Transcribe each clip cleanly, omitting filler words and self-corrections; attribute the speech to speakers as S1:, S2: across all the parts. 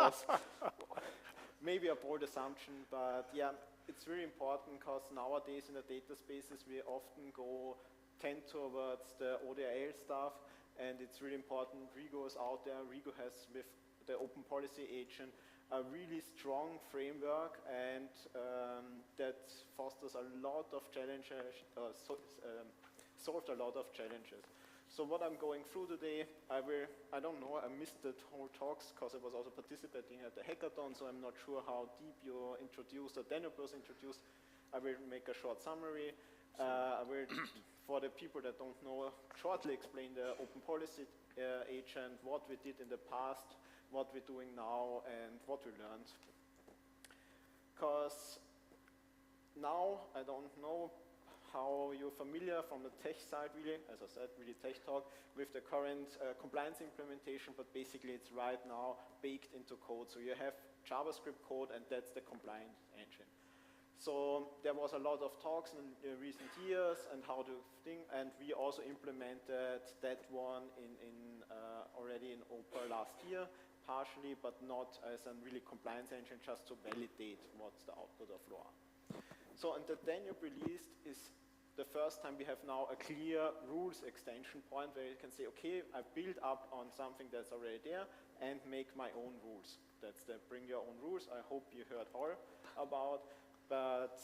S1: was maybe a bold assumption, but yeah, it's really important because nowadays in the data spaces we often tend towards the ODIL stuff, and it's really important. Rego is out there. Rego has, with the Open Policy Agent, a really strong framework, and that fosters a lot of challenges, solved a lot of challenges. So what I'm going through today, I don't know, I missed the whole talks because I was also participating at the hackathon, so I'm not sure how deep you introduced or Danube was introduced. I will make a short summary. I will, for the people that don't know, shortly explain the Open Policy Agent, what we did in the past, what we're doing now, and what we learned. Because now, I don't know how you're familiar from the tech side, really, as I said, really tech talk, with the current compliance implementation, but basically it's right now baked into code. So you have JavaScript code, and that's the compliance engine. So there was a lot of talks in recent years and how to think, and we also implemented that one already in OPA last year, partially, but not as a really compliance engine, just to validate what's the output of law. So, and the Danube released is the first time we have now a clear rules extension point where you can say, okay, I build up on something that's already there and make my own rules. That's the bring your own rules. I hope you heard all about. But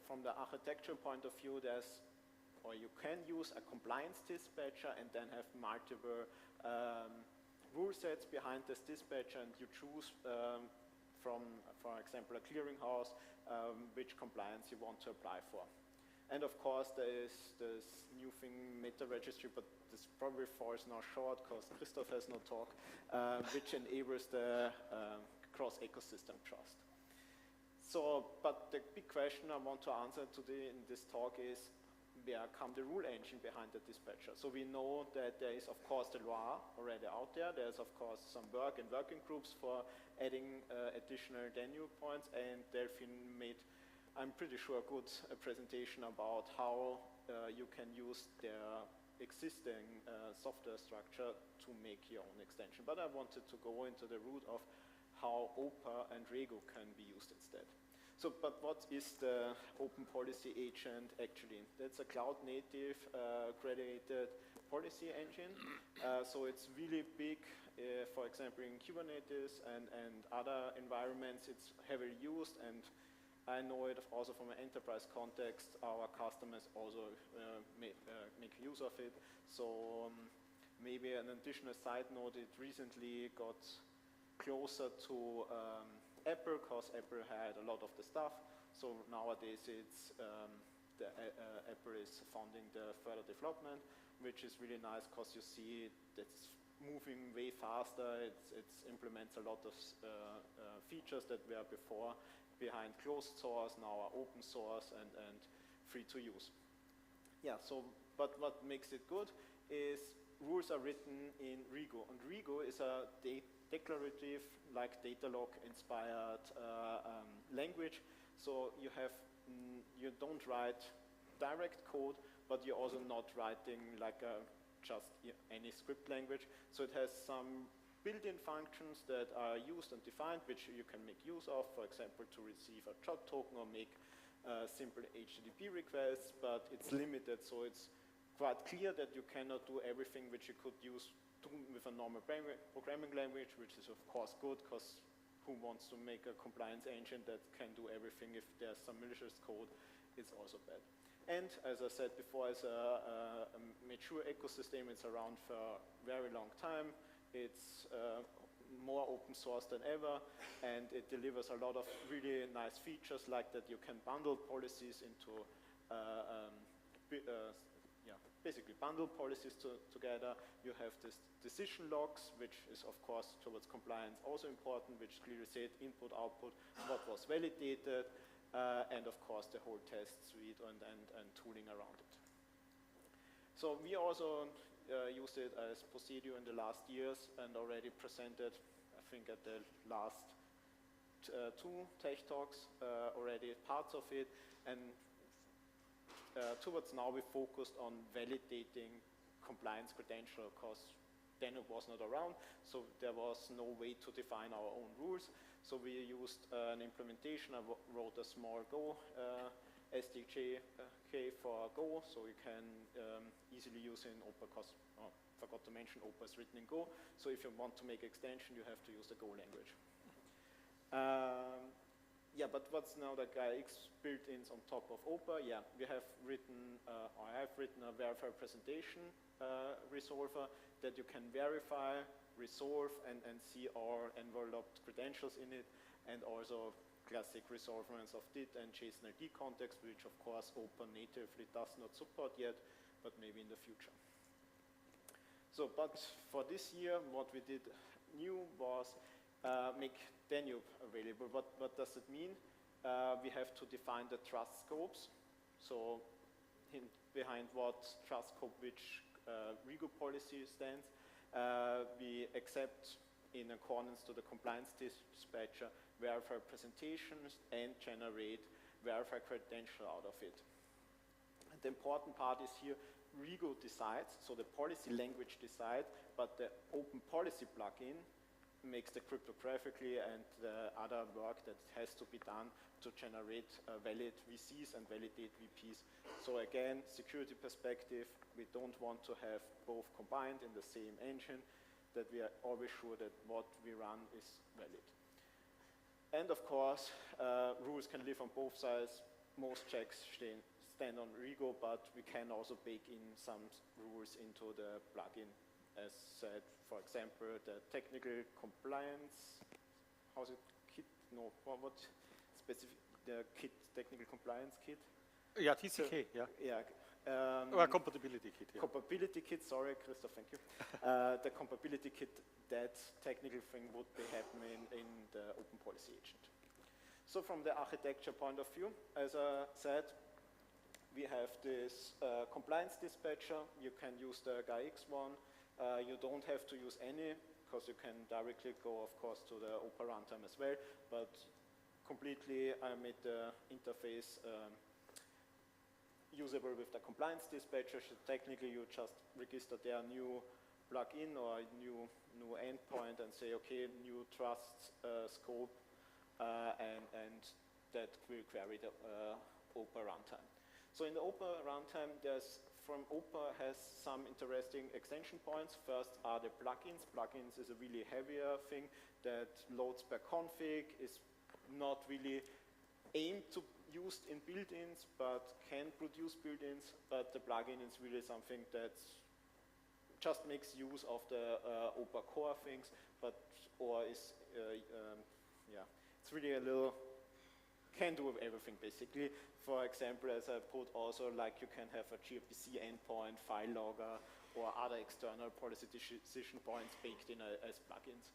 S1: from the architectural point of view, you can use a compliance dispatcher and then have multiple rule sets behind this dispatcher, and you choose from, for example, a clearinghouse, which compliance you want to apply for. And of course, there is this new thing, meta registry, but this probably falls now short because Christoph has no talk, which enables the cross-ecosystem trust. So, but the big question I want to answer today in this talk is, where come the rule engine behind the dispatcher? So we know that there is, of course, the law already out there. There's, of course, some work in working groups for adding additional Danube points, and Delphine made, I'm pretty sure, a good presentation about how you can use their existing software structure to make your own extension. But I wanted to go into the root of how OPA and Rego can be used instead. So, but what is the Open Policy Agent actually? That's a cloud-native, graduated policy engine. So it's really big, for example, in Kubernetes and other environments. It's heavily used, and I know it also from an enterprise context. Our customers also make use of it. So maybe an additional side note, it recently got closer to Apple, because Apple had a lot of the stuff. So nowadays it's Apple is funding the further development, which is really nice because you see it's moving way faster. It implements a lot of features that were before behind closed source, now are open source and free to use. Yeah, so, but what makes it good is rules are written in Rego, and Rego is a declarative, like Datalog inspired language. So you have, you don't write direct code, but you're also not writing like just any script language. So it has some built-in functions that are used and defined, which you can make use of, for example, to receive a job token or make simple HTTP requests, but it's limited, so it's quite clear that you cannot do everything which you could use with a normal programming language, which is of course good, because who wants to make a compliance engine that can do everything? If there's some malicious code, it's also bad. And as I said before, as a mature ecosystem, it's around for a very long time. It's more open source than ever, and it delivers a lot of really nice features, like that you can bundle policies into basically bundle policies together. You have this decision logs, which is of course towards compliance also important, which clearly said input, output, what was validated, and of course the whole test suite and tooling around it. So we also used it as Posedio in the last years and already presented, I think at the last 2 tech talks, already parts of it, and towards now we focused on validating compliance credential, because Danube was not around, so there was no way to define our own rules. So we used an implementation. I wrote a small Go SDK for Go, so you can easily use in OPA, because forgot to mention OPA is written in Go. So if you want to make extension, you have to use the Go language. Yeah, but what's now the Gaia-X built-ins on top of OPA? Yeah, we have written, or I have written a verify presentation resolver that you can verify, resolve, and see our enveloped credentials in it, and also classic resolvements of DIT and JSON-LD context, which of course OPA natively does not support yet, but maybe in the future. So, but for this year, what we did new was make Danube available. What does it mean? We have to define the trust scopes. So behind what trust scope which Rego policy stands, we accept in accordance to the compliance dispatcher verify presentations and generate verify credential out of it. And the important part is here, Rego decides, so the policy language decides, but the open policy plugin makes the cryptographically and the other work that has to be done to generate valid VCs and validate VPs. So again, security perspective, we don't want to have both combined in the same engine, that we are always sure that what we run is valid. And of course, rules can live on both sides. Most checks stand on Rego, but we can also bake in some rules into the plugin. As said, for example, the technical compliance, how's it, kit? No, what specific, the kit, technical compliance kit?
S2: Yeah, TCK,
S1: so, yeah.
S2: Compatibility kit. Yeah.
S1: Compatibility kit, sorry, Christoph, thank you. The compatibility kit, that technical thing would be happening in the open policy agent. So from the architecture point of view, as I said, we have this compliance dispatcher. You can use the Gaia-X one. You don't have to use any, because you can directly go, of course, to the OPA runtime as well, but completely I made the interface usable with the compliance dispatcher. So technically, you just register their new plugin or new endpoint and say, okay, new trust scope, and that will query the OPA runtime. So in the OPA runtime, from OPA has some interesting extension points. First are the plugins. Plugins is a really heavier thing that loads per config, is not really aimed to used in build-ins, but can produce build-ins, but the plugin is really something that just makes use of the OPA core things, or is, yeah, it's really a little, can do everything basically. For example, as I put also, like you can have a gRPC endpoint, file logger, or other external policy decision points baked in as plugins.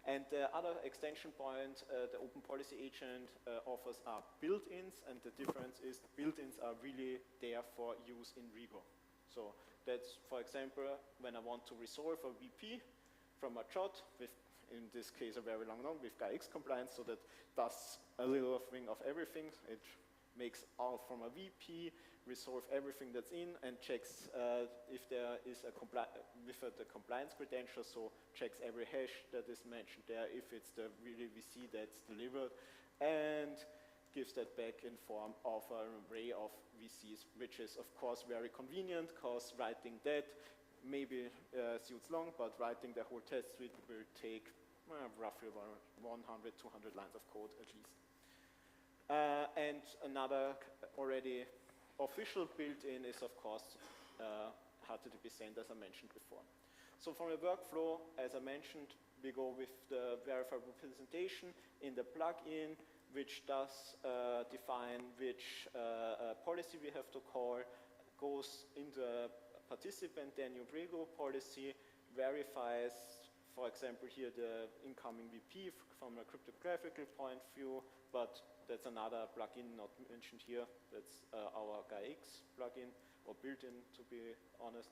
S1: And the other extension point the open policy agent offers are built-ins, and the difference is built-ins are really there for use in Rego. So that's, for example, when I want to resolve a VP from a JOT with, in this case, a very long node with Gaia-X compliance, so that does a little thing of everything. It makes out from a VP, resolve everything that's in, and checks if there is a the compliance credential, so checks every hash that is mentioned there, if it's the really VC that's delivered, and gives that back in form of an array of VCs, which is of course very convenient, because writing that maybe suits long, but writing the whole test suite will take roughly about 100, 200 lines of code at least. And another already official built-in is, of course, HTTP send, as I mentioned before. So from the workflow, as I mentioned, we go with the verifiable presentation in the plugin, which does define which policy we have to call, goes into a participant Danube Rego policy, verifies, for example, here the incoming VP from a cryptographical point of view, but that's another plugin not mentioned here. That's our Gaia-X plugin, or built-in, to be honest.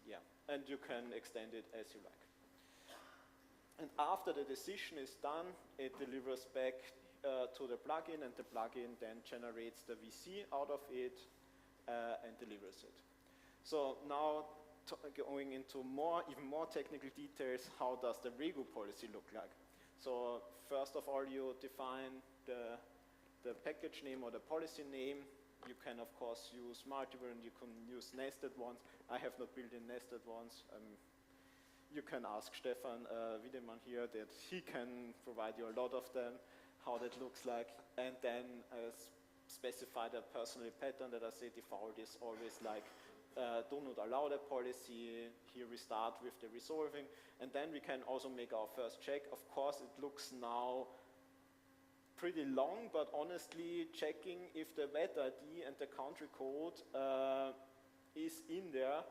S1: Yeah, and you can extend it as you like. And after the decision is done, it delivers back to the plugin, and the plugin then generates the VC out of it and delivers it. So now going into even more technical details, how does the Rego policy look like? So first of all, you define the package name or the policy name. You can, of course, use multiple, and you can use nested ones. I have not built in nested ones. You can ask Stefan Wiedemann here that he can provide you a lot of them, how that looks like, and then specify the personal pattern that I say default is always like do not allow the policy. Here we start with the resolving, and then we can also make our first check. Of course, it looks now pretty long, but honestly, checking if the VAT ID and the country code is in there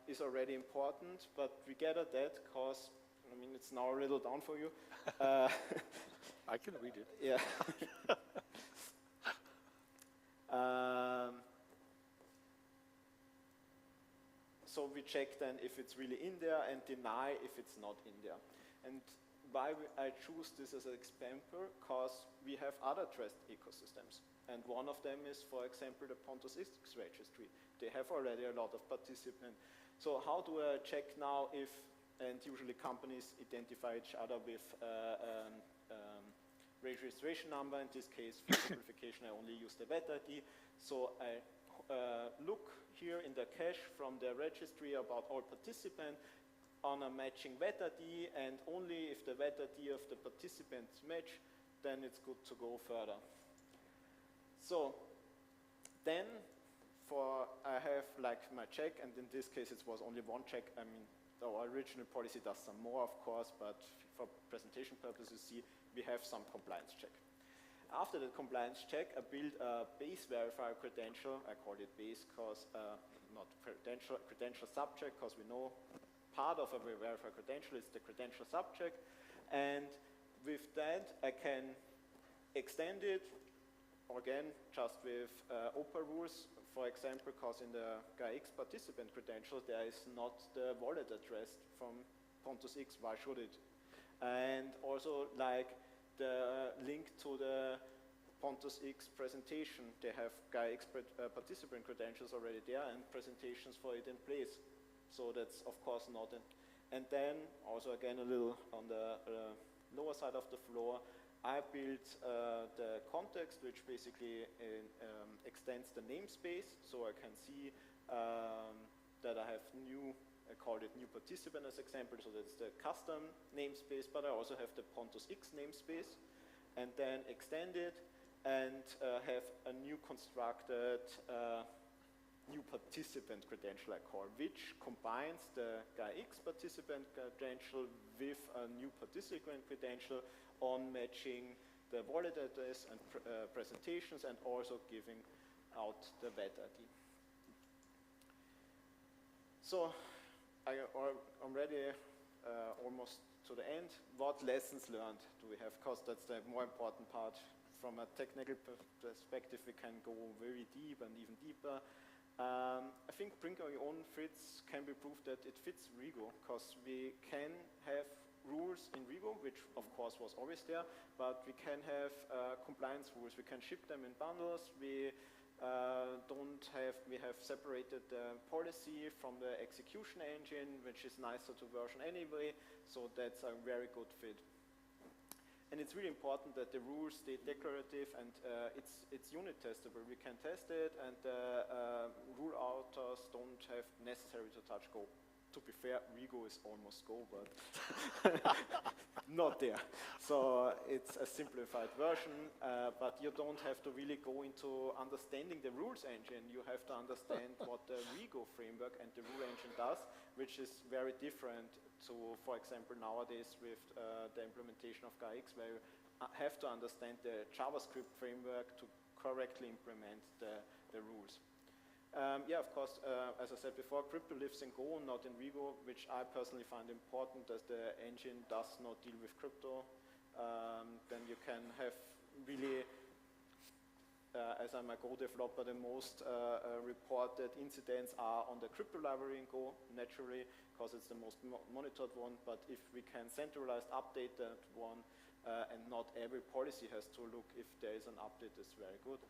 S1: is already important, but we get at that because, I mean, it's now a little down for you.
S2: I can read it.
S1: Yeah. So we check then if it's really in there and deny if it's not in there. And why I choose this as an example, because we have other trust ecosystems. And one of them is, for example, the Posedio registry. They have already a lot of participants. So how do I check now if, and usually companies identify each other with registration number. In this case, for simplification, I only use the VAT ID. So I look here in the cache from the registry about all participants on a matching VAT ID, and only if the VAT ID of the participants match, then it's good to go further. So then I have like my check, and in this case it was only one check. I mean, our original policy does some more, of course, but for presentation purposes, see, we have some compliance check. After the compliance check, I build a base verifier credential. I call it base because, not credential subject, because we know part of a verifier credential is the credential subject. And with that, I can extend it, again, just with OPA rules. For example, because in the Gaia-X participant credential, there is not the wallet address from Posedio. Why should it? And also, like, the link to the Posedio presentation. They have Gaia-X participant credentials already there and presentations for it in place. So that's, of course, not in. And then, also again, a little on the lower side of the floor, I built the context, which basically extends the namespace. So I can see that I have I called it new participant as example, so that's the custom namespace, but I also have the Posedio namespace, and then extend it and have a new constructed new participant credential, I call, which combines the Gaia-X participant credential with a new participant credential on matching the wallet address and presentations, and also giving out the VAT ID. So I'm ready almost to the end. What lessons learned do we have? Because that's the more important part. From a technical perspective, we can go very deep and even deeper. I think bring your own fits can be proved that it fits Rego, because we can have rules in Rego, which of course was always there, but we can have compliance rules. We can ship them in bundles. We have separated the policy from the execution engine, which is nicer to version anyway, so that's a very good fit. And it's really important that the rules stay declarative, and it's unit testable. We can test it, and rule authors don't have necessary to touch Go. To be fair, Rego is almost Go, but not there. So it's a simplified version, but you don't have to really go into understanding the rules engine. You have to understand what the Rego framework and the rule engine does, which is very different to, for example, nowadays with the implementation of Gaia-X, where you have to understand the JavaScript framework to correctly implement the rules. Yeah, of course, as I said before, crypto lives in Go, not in Rego, which I personally find important, as the engine does not deal with crypto. Then you can have really, as I'm a Go developer, the most reported incidents are on the crypto library in Go, naturally, because it's the most monitored one. But if we can centralized update that one, and not every policy has to look if there is an update, is very good.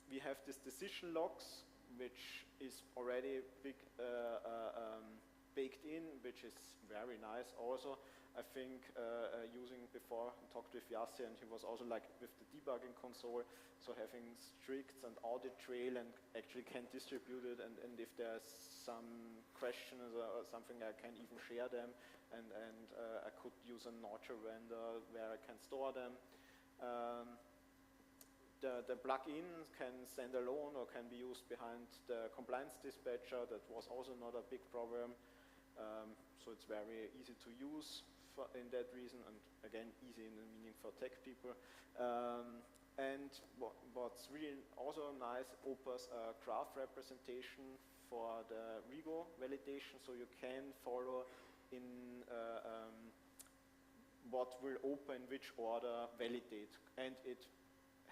S1: We have these decision logs, which is already baked in, which is very nice. Also, I think using before, I talked with Yassi, and he was also like with the debugging console, so having strict and audit trail and actually can distribute it, and if there's some questions or something, I can even share them, and I could use a notcher vendor where I can store them. The plugin can stand alone or can be used behind the compliance dispatcher. That was also not a big problem. So it's very easy to use in that reason, and again, easy in the meaning for tech people. And what's really also nice, OPA's graph representation for the Rego validation, so you can follow in what will OPA in which order validate, and it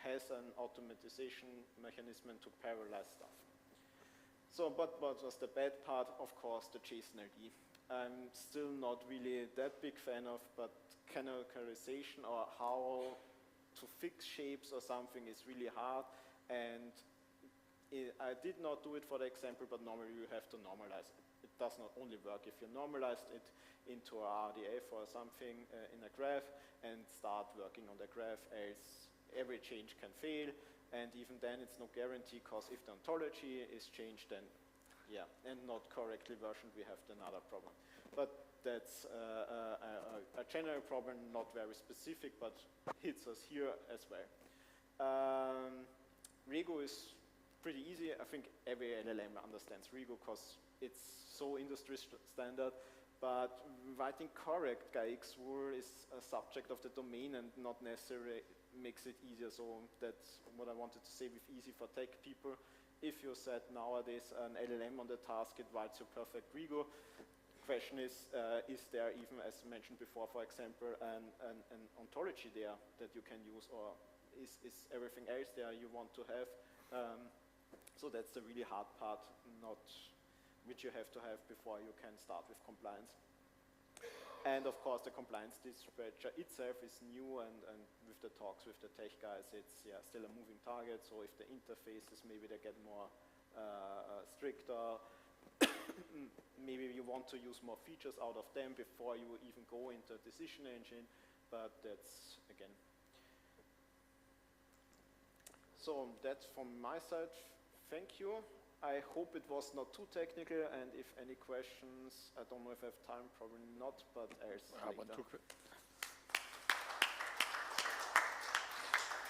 S1: has an automatization mechanism to parallelize stuff. So, but what was the bad part? Of course, the JSON LD. I'm still not really that big fan of, but canonicalization or how to fix shapes or something is really hard, and I did not do it for the example, but normally you have to normalize it. It does not only work if you normalized it into a RDF or something in a graph and start working on the graph, else every change can fail, and even then it's no guarantee, because if the ontology is changed, then yeah, and not correctly versioned, we have another problem. But that's a general problem, not very specific, but hits us here as well. Rego is pretty easy. I think every LLM understands Rego because it's so industry standard, but writing correct Gaia-X rule is a subject of the domain and not necessarily makes it easier. So that's what I wanted to say with easy for tech people. If you set nowadays an LLM on the task, it writes you perfect Rego. Question is there even, as mentioned before, for example, an ontology there that you can use, or is everything else there you want to have? So that's the really hard part, which you have to have before you can start with compliance. And of course, the compliance dispatcher itself is new, and with the talks with the tech guys, it's still a moving target. So if the interfaces, maybe they get more stricter, maybe you want to use more features out of them before you even go into a decision engine, but that's, again. So that's from my side. Thank you. I hope it was not too technical, and if any questions, I don't know if I have time, probably not, but else later.